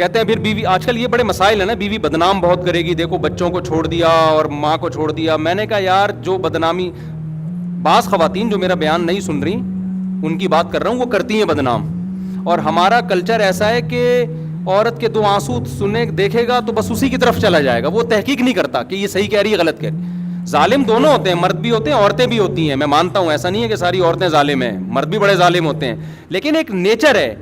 کہتے ہیں پھر بیوی, آج کل یہ بڑے مسائل ہیں نا, بیوی بدنام بہت کرے گی, دیکھو بچوں کو چھوڑ دیا اور ماں کو چھوڑ دیا. میں نے کہا یار جو بدنامی, بعض خواتین جو میرا بیان نہیں سن رہی ان کی بات کر رہا ہوں, وہ کرتی ہیں بدنام. اور ہمارا کلچر ایسا ہے کہ عورت کے دو آنسو سنے دیکھے گا تو بس اسی کی طرف چلا جائے گا, وہ تحقیق نہیں کرتا کہ یہ صحیح کہہ رہی ہے غلط کہہ رہی ہے. ظالم دونوں ہوتے ہیں, مرد بھی ہوتے ہیں عورتیں بھی ہوتی ہیں, میں مانتا ہوں, ایسا نہیں ہے کہ ساری عورتیں ظالم ہیں, مرد بھی بڑے ظالم ہوتے ہیں. لیکن ایک نیچر ہے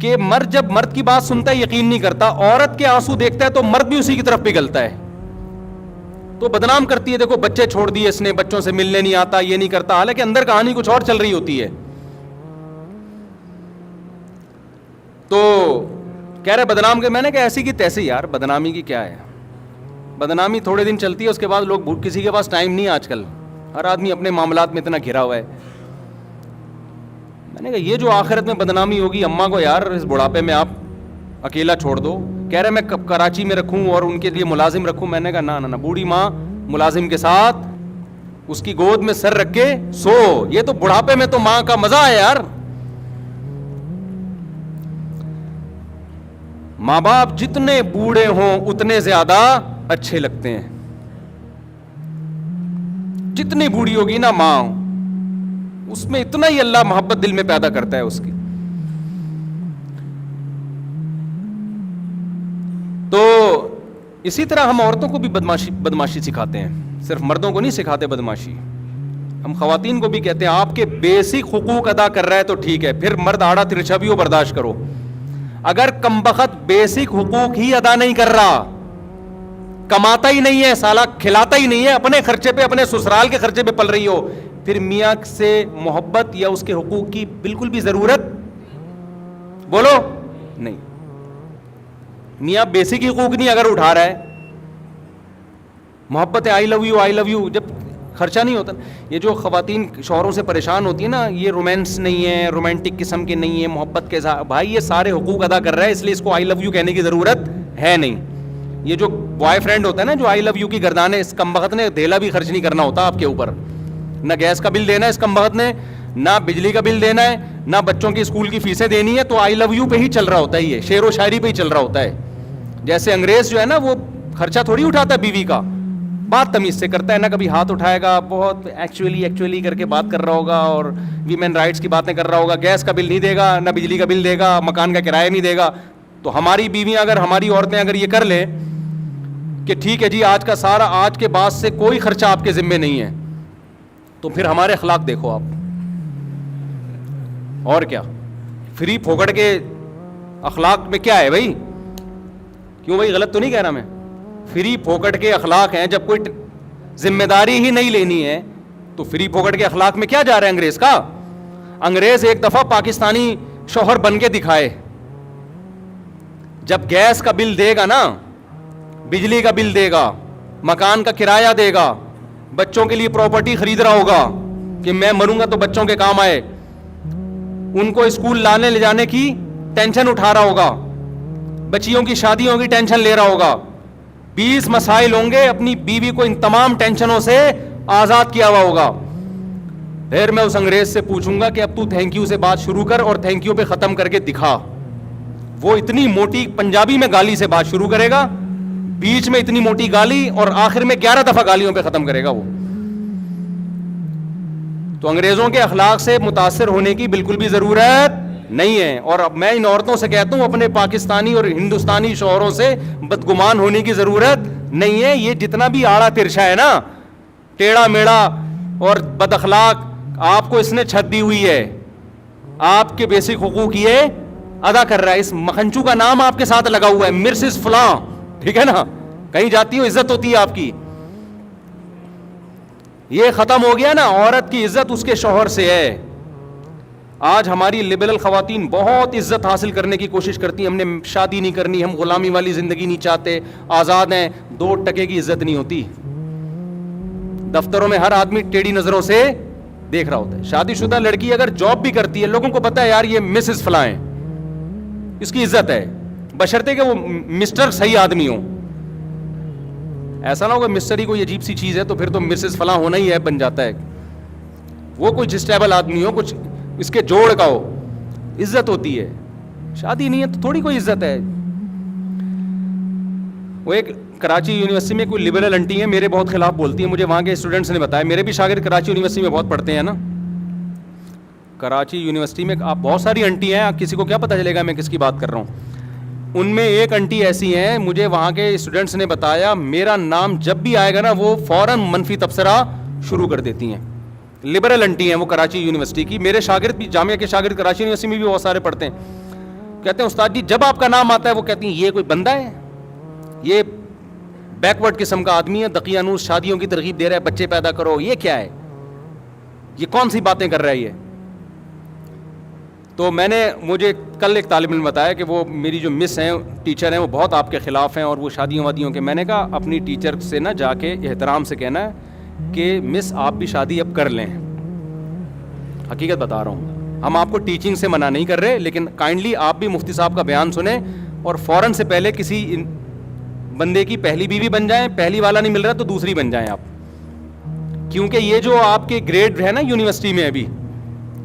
کہ مرد جب مرد کی بات سنتا ہے یقین نہیں کرتا, عورت کے آنسو دیکھتا ہے تو مرد بھی اسی کی طرف پگھلتا ہے, تو بدنام کرتی ہے. دیکھو بچے چھوڑ دیے اس نے, بچوں سے ملنے نہیں آتا, یہ نہیں کرتا, حالانکہ اندر کہانی کچھ اور چل رہی ہوتی ہے. تو کہہ رہے بدنام کے, میں نے کہا ایسی کی تیسی یار, بدنامی کی کیا ہے, بدنامی تھوڑے دن چلتی ہے, اس کے بعد لوگ, کسی کے پاس ٹائم نہیں ہے آج کل, ہر آدمی اپنے معاملات میں اتنا گھرا ہوا ہے. میں نے کہا یہ جو آخرت میں بدنامی ہوگی, اماں کو یار اس بڑھاپے میں آپ اکیلا چھوڑ دو. کہہ رہے میں کراچی میں رکھوں اور ان کے لیے ملازم رکھوں. میں نے کہا نہ, بوڑھی ماں ملازم کے ساتھ اس کی گود میں سر رکھ کے سو, یہ تو بڑھاپے میں تو ماں کا مزہ ہے یار. ماں باپ جتنے بوڑھے ہوں اتنے زیادہ اچھے لگتے ہیں. جتنی بوڑھی ہوگی نا ماں, اس میں اتنا ہی اللہ محبت دل میں پیدا کرتا ہے اس کی. تو اسی طرح ہم عورتوں کو بھی بدماشی سکھاتے ہیں, صرف مردوں کو نہیں سکھاتے بدماشی. ہم خواتین کو بھی کہتے ہیں آپ کے بیسک حقوق ادا کر رہا ہے تو ٹھیک ہے, پھر مرد آڑا ترچھا بھی ہو برداشت کرو. اگر کمبخت بیسک حقوق ہی ادا نہیں کر رہا, کماتا ہی نہیں ہے سالہ, کھلاتا ہی نہیں ہے, اپنے خرچے پہ, اپنے سسرال کے خرچے پہ پل رہی ہو, پھر میاں سے محبت یا اس کے حقوق کی بالکل بھی ضرورت بولو نہیں. میاں بیسک حقوق نہیں اگر اٹھا رہا ہے, محبت ہے, آئی love you, I love you, جب خرچہ نہیں ہوتا. یہ جو خواتین شوہروں سے پریشان ہوتی ہیں نا, یہ رومانس نہیں ہے, رومانٹک قسم کے نہیں ہے, محبت کے ساتھ, بھائی یہ سارے حقوق ادا کر رہا ہے, اس لیے اس کو آئی لو یو کہنے کی ضرورت ہے نہیں. یہ جو بوائے فرینڈ ہوتا ہے نا جو آئی لو یو کی گردانے, اس کمبخت نے دھیلا بھی خرچ نہیں کرنا ہوتا آپ کے اوپر, نہ گیس کا بل دینا ہے اس کمبخت نے, نہ بجلی کا بل دینا ہے, نہ بچوں کی اسکول کی فیسیں دینی ہے, تو آئی لو یو پہ ہی چل رہا ہوتا ہے, یہ شعر و شاعری پہ ہی چل رہا ہوتا ہے. جیسے انگریز جو ہے نا وہ خرچہ تھوڑی اٹھاتا ہے بیوی کا, بات تمیز سے کرتا ہے, نہ کبھی ہاتھ اٹھائے گا, بہت ایکچولی کر کے بات کر رہا ہوگا اور ویمن رائٹس کی باتیں کر رہا ہوگا, گیس کا بل نہیں دے گا, نہ بجلی کا بل دے گا, مکان کا کرایہ نہیں دے گا. تو ہماری بیویاں اگر, ہماری عورتیں اگر یہ کر لیں کہ ٹھیک ہے جی آج کا سارا, آج کے بعد سے کوئی خرچہ آپ کے ذمے نہیں ہے, تو پھر ہمارے اخلاق دیکھو آپ. اور کیا فری پھوکڑ کے اخلاق میں کیا ہے بھائی, کیوں بھائی غلط تو نہیں کہہ رہا میں, فری پھوکٹ کے اخلاق ہیں. جب کوئی ذمہ داری ہی نہیں لینی ہے تو فری پھوکٹ کے اخلاق میں کیا جا رہا ہے انگریز کا. انگریز ایک دفعہ پاکستانی شوہر بن کے دکھائے, جب گیس کا بل دے گا نا, بجلی کا بل دے گا, مکان کا کرایہ دے گا, بچوں کے لیے پراپرٹی خرید رہا ہوگا کہ میں مروں گا تو بچوں کے کام آئے, ان کو اسکول لانے لے جانے کی ٹینشن اٹھا رہا ہوگا, بچیوں کی شادیوں کی ٹینشن لے رہا ہوگا, 20 مسائل ہوں گے, اپنی بیوی کو ان تمام ٹینشنوں سے آزاد کیا ہوا ہوگا. پھر میں اس انگریز سے پوچھوں گا کہ اب تو تھینک یو سے بات شروع کر اور تھینک یو پہ ختم کر کے دکھا. وہ اتنی موٹی پنجابی میں گالی سے بات شروع کرے گا, بیچ میں اتنی موٹی گالی, اور آخر میں 11 دفعہ گالیوں پہ ختم کرے گا وہ. تو انگریزوں کے اخلاق سے متاثر ہونے کی بالکل بھی ضرورت نہیں ہے. اور اب میں ان عورتوں سے کہتا ہوں اپنے پاکستانی اور ہندوستانی شوہروں سے بدگمان ہونے کی ضرورت نہیں ہے. یہ جتنا بھی آڑا ترچھا ہے نا, ٹیڑھا میڑا اور بد اخلاق, آپ کو اس نے چھت دی ہوئی ہے, آپ کے بیسک حقوق یہ ادا کر رہا ہے. اس مکھنچو کا نام آپ کے ساتھ لگا ہوا ہے, مرسز فلاں, ٹھیک ہے نا, کہیں جاتی ہو عزت ہوتی ہے آپ کی. یہ ختم ہو گیا نا, عورت کی عزت اس کے شوہر سے ہے. آج ہماری لبرل خواتین بہت عزت حاصل کرنے کی کوشش کرتی ہیں, ہم نے شادی نہیں کرنی, ہم غلامی والی زندگی نہیں چاہتے, آزاد ہیں. 2 ٹکے کی عزت نہیں ہوتی. دفتروں میں ہر آدمی ٹیڑھی نظروں سے دیکھ رہا ہوتا ہے. شادی شدہ لڑکی اگر جاب بھی کرتی ہے, لوگوں کو پتا ہے یار یہ مسز فلاں ہے, اس کی عزت ہے, بشرطے کہ وہ مسٹر صحیح آدمی ہو. ایسا نہ ہوگا مسٹر ہی کوئی عجیب سی چیز ہے تو پھر تو مسز فلاں ہونا ہی ہے, بن جاتا ہے. وہ کوئی جسٹیبل آدمی ہو, کچھ اس کے جوڑ کا ہو, عزت ہوتی ہے. شادی نہیں ہے تو تھوڑی کوئی عزت ہے. وہ ایک کراچی یونیورسٹی میں کوئی لبرل انٹی ہیں, میرے بہت خلاف بولتی ہیں, مجھے وہاں کے اسٹوڈنٹس نے بتایا, میرے بھی شاگرد کراچی یونیورسٹی میں بہت پڑھتے ہیں نا. کراچی یونیورسٹی میں آپ بہت ساری انٹی ہیں, آپ کسی کو کیا پتہ چلے گا میں کس کی بات کر رہا ہوں. ان میں ایک انٹی ایسی ہیں, مجھے وہاں کے اسٹوڈنٹس نے بتایا, میرا نام جب بھی آئے گا نا وہ فوراً منفی تبصرہ شروع کر دیتی ہیں. لبرل انٹی ہیں وہ کراچی یونیورسٹی کی. میرے شاگرد بھی, جامعہ کے شاگرد کراچی یونیورسٹی میں بھی بہت سارے پڑھتے ہیں. کہتے ہیں استاد جی جب آپ کا نام آتا ہے وہ کہتی ہیں یہ کوئی بندہ ہے, یہ بیکورڈ قسم کا آدمی ہے, دقیانوس شادیوں کی ترغیب دے رہا ہے, بچے پیدا کرو, یہ کیا ہے, یہ کون سی باتیں کر رہا ہے یہ. تو مجھے کل ایک طالب علم بتایا کہ وہ میری جو مس ہیں, ٹیچر ہیں, وہ بہت آپ کے خلاف ہیں اور وہ شادیوں وادیوں کے. میں نے کہا اپنی ٹیچر سے نا جا کے احترام سے کہنا ہے کہ مس آپ بھی شادی اب کر لیں. حقیقت بتا رہا ہوں, ہم آپ کو ٹیچنگ سے منع نہیں کر رہے, لیکن کائنڈلی آپ بھی مفتی صاحب کا بیان سنیں اور فوراً سے پہلے کسی بندے کی پہلی بیوی بن جائیں. پہلی والا نہیں مل رہا تو دوسری بن جائیں آپ, کیونکہ یہ جو آپ کے گریڈ ہے نا یونیورسٹی میں ابھی,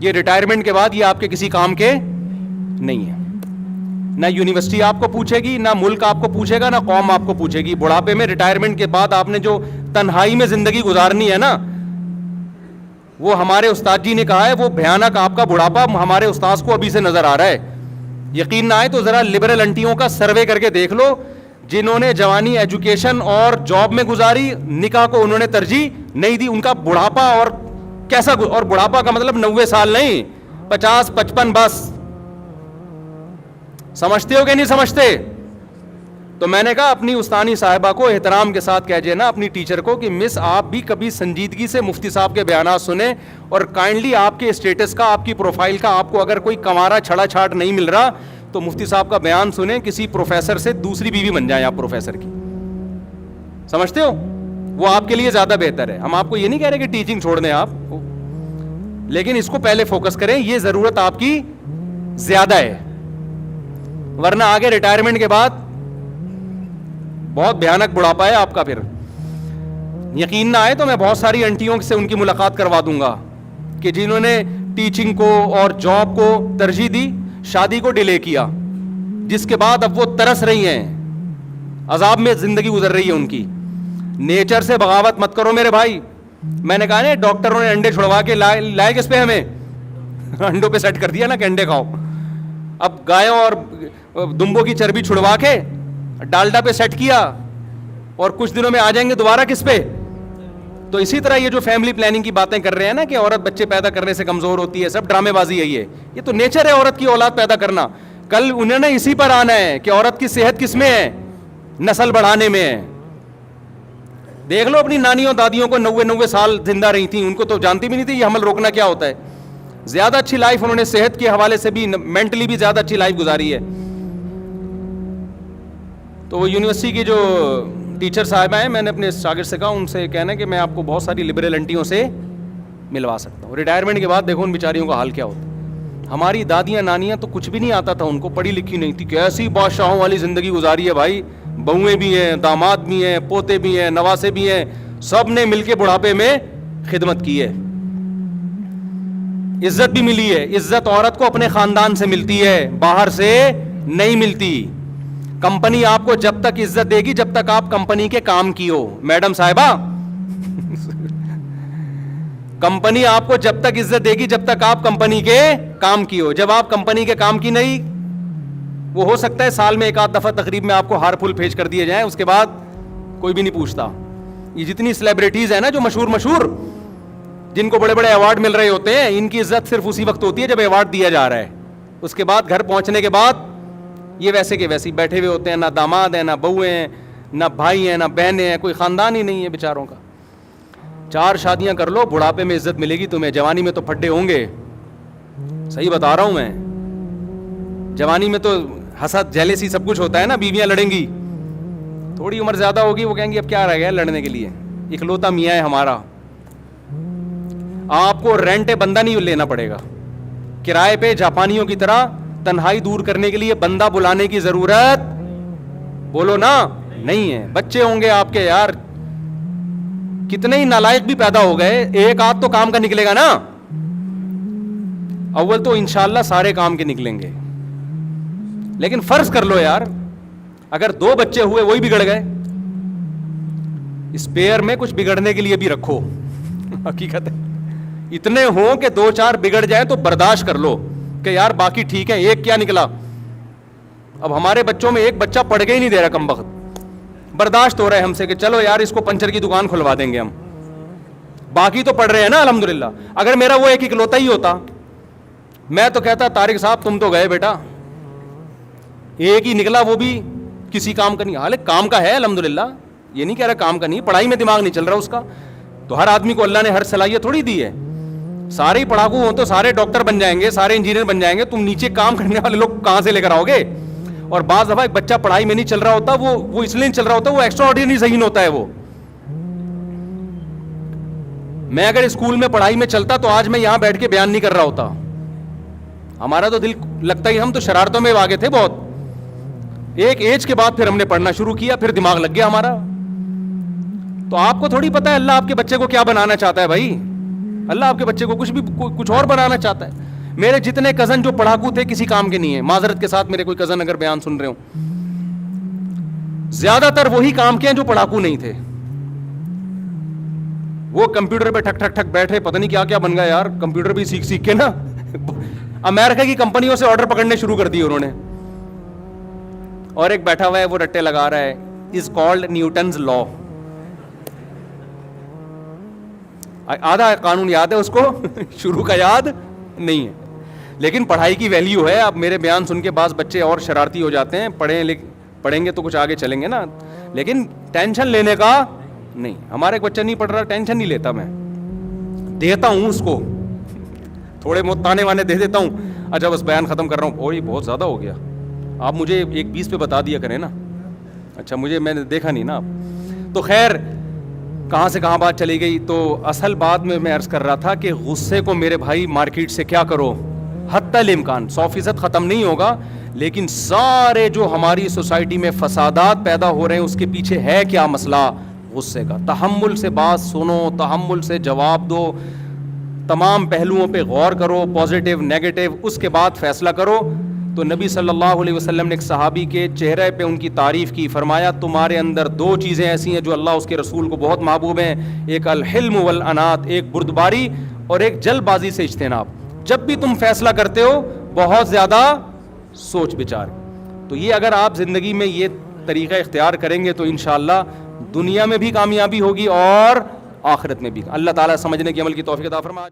یہ ریٹائرمنٹ کے بعد یہ آپ کے کسی کام کے نہیں ہے. نہ یونیورسٹی آپ کو پوچھے گی, نہ ملک آپ کو پوچھے گا, نہ قوم آپ کو پوچھے گی. بڑھاپے میں ریٹائرمنٹ کے بعد آپ نے جو تنہائی میں زندگی گزارنی ہے نا, وہ ہمارے استاد جی نے کہا ہے, وہ بھیانک آپ کا بڑھاپا ہمارے استاذ کو ابھی سے نظر آ رہا ہے. یقین نہ آئے تو ذرا لبرل انٹیوں کا سروے کر کے دیکھ لو, جنہوں نے جوانی ایجوکیشن اور جاب میں گزاری, نکاح کو انہوں نے ترجیح نہیں دی, ان کا بڑھاپا اور کیسا, اور بڑھاپا کا مطلب 90 سال نہیں, 50 55 بس. سمجھتے ہو کہ نہیں سمجھتے؟ تو میں نے کہا اپنی استانی صاحبہ کو احترام کے ساتھ کہہ دینا, اپنی ٹیچر کو, کہ مس آپ بھی کبھی سنجیدگی سے مفتی صاحب کے بیانات سنیں اور کائنڈلی آپ کے اسٹیٹس کا, آپ کی پروفائل کا, آپ کو اگر کوئی کمارا چھڑا چھاٹ نہیں مل رہا تو مفتی صاحب کا بیان سنیں, کسی پروفیسر سے دوسری بیوی بن جائیں آپ پروفیسر کی. سمجھتے ہو؟ وہ آپ کے لیے زیادہ بہتر ہے. ہم آپ کو یہ نہیں کہہ رہے کہ ٹیچنگ چھوڑ دیں آپ, لیکن اس کو پہلے فوکس کریں, یہ ضرورت آپ کی زیادہ ہے, ورنہ آگے ریٹائرمنٹ کے بعد بہت بھیانک بڑھاپا ہے آپ کا. پھر یقین نہ آئے تو میں بہت ساری انٹیوں سے ان کی ملاقات کروا دوں گا کہ جنہوں نے ٹیچنگ کو اور جاب کو ترجیح دی, شادی کو ڈیلے کیا, جس کے بعد اب وہ ترس رہی ہیں, عذاب میں زندگی گزر رہی ہے ان کی. نیچر سے بغاوت مت کرو میرے بھائی. میں نے کہا نا ڈاکٹروں نے انڈے چھڑوا کے لائے کس پہ, ہمیں انڈوں پہ سیٹ کر دیا نا کہ انڈے کھاؤ. اب گایوں اور دمبوں کی چربی چھڑوا کے ڈالڈا پہ سیٹ کیا, اور کچھ دنوں میں آ جائیں گے دوبارہ کس پہ. تو اسی طرح یہ جو فیملی پلاننگ کی باتیں کر رہے ہیں نا کہ عورت بچے پیدا کرنے سے کمزور ہوتی ہے, سب ڈرامے بازی ہے. یہ تو نیچر ہے عورت کی اولاد پیدا کرنا. کل انہوں نے اسی پر آنا ہے کہ عورت کی صحت کس میں ہے, نسل بڑھانے میں ہے. دیکھ لو اپنی نانیوں دادیوں کو 90 سال زندہ رہی تھیں, ان کو تو جانتی بھی نہیں تھی یہ حمل روکنا کیا ہوتا ہے. زیادہ اچھی لائف انہوں نے صحت کے حوالے سے بھی, مینٹلی بھی زیادہ اچھی لائف گزاری ہے. تو وہ یونیورسٹی کی جو ٹیچر صاحبہ ہیں, میں نے اپنے شاگرد سے کہا ان سے کہنا کہ میں آپ کو بہت ساری لبرل انٹیوں سے ملوا سکتا ہوں. ریٹائرمنٹ کے بعد دیکھو ان بیچاریوں کا حال کیا ہوتا ہے. ہماری دادیاں نانیاں تو کچھ بھی نہیں آتا تھا ان کو, پڑھی لکھی نہیں تھی, کیسی بادشاہوں والی زندگی گزاری ہے بھائی. بہویں بھی ہیں, داماد بھی ہیں, پوتے بھی ہیں, نواسے بھی ہیں, سب نے مل کے بڑھاپے میں خدمت کی ہے. عزت بھی ملی ہے. عزت عورت کو اپنے خاندان سے ملتی ہے, باہر سے نہیں ملتی. کمپنی آپ کو جب تک عزت دے گی جب تک آپ کمپنی کے کام کی ہو. میڈم صاحبہ, کمپنی آپ کو جب تک عزت دے گی جب تک آپ کمپنی کے کام کی ہو. جب آپ کمپنی کے کام کی نہیں, وہ ہو سکتا ہے سال میں ایک آدھ دفعہ تقریب میں آپ کو ہار پھول بھیج کر دیے جائیں, اس کے بعد کوئی بھی نہیں پوچھتا. یہ جتنی سیلیبریٹیز ہیں نا جو مشہور جن کو بڑے بڑے ایوارڈ مل رہے ہوتے ہیں, ان کی عزت صرف اسی وقت ہوتی ہے جب ایوارڈ دیا جا رہا ہے. اس کے بعد گھر پہنچنے کے بعد یہ ویسے کے ویسے بیٹھے ہوئے ہوتے ہیں, نہ داماد ہیں, نہ بہویں ہیں, نہ بھائی ہیں, نہ بہنیں ہیں, کوئی خاندان ہی نہیں ہے بیچاروں کا. 4 شادیاں کر لو, بڑھاپے میں عزت ملے گی تمہیں. جوانی میں تو پھڈے ہوں گے, صحیح بتا رہا ہوں میں. جوانی میں تو حسد جیلیسی سب کچھ ہوتا ہے نا, بیویاں لڑیں گی. تھوڑی عمر زیادہ ہوگی وہ کہیں گی اب کیا رہ گیا لڑنے کے لیے, اکلوتا میاں ہے ہمارا. آپ کو رینٹ بندہ نہیں لینا پڑے گا, کرائے پہ جاپانیوں کی طرح تنہائی دور کرنے کے لیے بندہ بلانے کی ضرورت, بولو نا, نہیں ہے. بچے ہوں گے آپ کے یار, کتنے ہی نالائق بھی پیدا ہو گئے, ایک آدھ تو کام کا نکلے گا نا. اول تو انشاءاللہ سارے کام کے نکلیں گے, لیکن فرض کر لو یار اگر 2 بچے ہوئے وہی بگڑ گئے, اسپیئر میں کچھ بگڑنے کے لیے بھی رکھو. حقیقت ہے اتنے ہوں کہ 2-4 بگڑ جائے تو برداشت کر لو کہ یار باقی ٹھیک ہے, ایک کیا نکلا. اب ہمارے بچوں میں ایک بچہ پڑھ کے ہی نہیں دے رہا کمبخت, برداشت ہو رہا ہے ہم سے کہ چلو یار اس کو پنچر کی دکان کھلوا دیں گے ہم, باقی تو پڑھ رہے ہیں نا الحمدللہ. اگر میرا وہ ایک اکلوتا ہی ہوتا میں تو کہتا طارق صاحب تم تو گئے بیٹا, ایک ہی نکلا وہ بھی کسی کام کا نہیں. حالانکہ کام کا ہے الحمدللہ, یہ نہیں کہہ رہا کام کا نہیں, پڑھائی میں دماغ نہیں چل رہا اس کا. تو ہر آدمی کو اللہ نے ہر صلاحیت تھوڑی دی ہے. سارے ہی پڑھاکو ہوں تو سارے ڈاکٹر بن جائیں گے, سارے انجینئر بن جائیں گے, تم نیچے کام کرنے والے لوگ کہاں سے لے کر آؤ گے. اور بعض دفعہ ایک بچہ پڑھائی میں نہیں چل رہا ہوتا, وہ اس لیے نہیں چل رہا ہوتا, وہ ایکسٹرا آرڈینری ذہین ہوتا ہے. وہ میں اگر اسکول میں پڑھائی میں چلتا تو آج میں یہاں بیٹھ کے بیان نہیں کر رہا ہوتا. ہمارا تو دل لگتا ہی, ہم تو شرارتوں میں آگے تھے بہت. ایک ایج کے بعد پھر ہم نے پڑھنا شروع کیا, پھر دماغ لگ گیا ہمارا. تو آپ کو تھوڑی پتا ہے اللہ آپ کے بچے کو کیا بنانا چاہتا ہے بھائی. اللہ آپ کے بچے کو کچھ اور بنانا چاہتا ہے. میرے جتنے کزن جو پڑھاکو تھے کسی کام کے نہیں ہیں, معذرت کے ساتھ میرے کوئی کزن اگر بیان سن رہے ہوں, زیادہ تر وہی کام کے ہیں جو پڑھاکو نہیں تھے. وہ کمپیوٹر پہ ٹھک ٹھک ٹھک بیٹھے, پتہ نہیں کیا کیا بن گیا یار کمپیوٹر بھی سیکھ کے نا. امریکہ کی کمپنیوں سے آرڈر پکڑنے شروع کر دیے انہوں نے. اور ایک بیٹھا ہوا ہے وہ رٹے لگا رہا ہے, از کالڈ نیوٹنز لا. آدھا قانون یاد ہے اس کو, شروع کا یاد نہیں ہے. لیکن پڑھائی کی ویلیو ہے. اب میرے بیان سن کے بعض بچے اور شرارتی ہو جاتے ہیں, پڑھیں گے تو کچھ آگے چلیں گے نا, لیکن ٹینشن لینے کا نہیں. ہمارا ایک بچہ نہیں پڑھ رہا, ٹینشن نہیں لیتا, میں دیتا ہوں اس کو تھوڑے بہت تانے وانے دے دیتا ہوں. اچھا بس بیان ختم کر رہا ہوں, اور یہ بہت زیادہ ہو گیا, آپ مجھے 1:20 پہ بتا دیا کریں نا. اچھا میں نے دیکھا نہیں نا آپ. تو خیر کہاں سے کہاں بات چلی گئی. تو اصل بات میں عرض کر رہا تھا کہ غصے کو میرے بھائی مارکیٹ سے کیا کرو, حتی الامکان 100% ختم نہیں ہوگا, لیکن سارے جو ہماری سوسائٹی میں فسادات پیدا ہو رہے ہیں اس کے پیچھے ہے کیا مسئلہ, غصے کا. تحمل سے بات سنو, تحمل سے جواب دو, تمام پہلوؤں پہ غور کرو, پازیٹیو نیگیٹو, اس کے بعد فیصلہ کرو. تو نبی صلی اللہ علیہ وسلم نے ایک صحابی کے چہرے پہ ان کی تعریف کی, فرمایا تمہارے اندر 2 چیزیں ایسی ہیں جو اللہ اس کے رسول کو بہت محبوب ہیں, ایک الحلم والانات, ایک بردباری اور ایک جلد بازی سے اجتناب. جب بھی تم فیصلہ کرتے ہو بہت زیادہ سوچ بچار. تو یہ اگر آپ زندگی میں یہ طریقہ اختیار کریں گے تو انشاءاللہ دنیا میں بھی کامیابی ہوگی اور آخرت میں بھی. اللہ تعالیٰ سمجھنے کی عمل کی توفیق عطا فرمائے.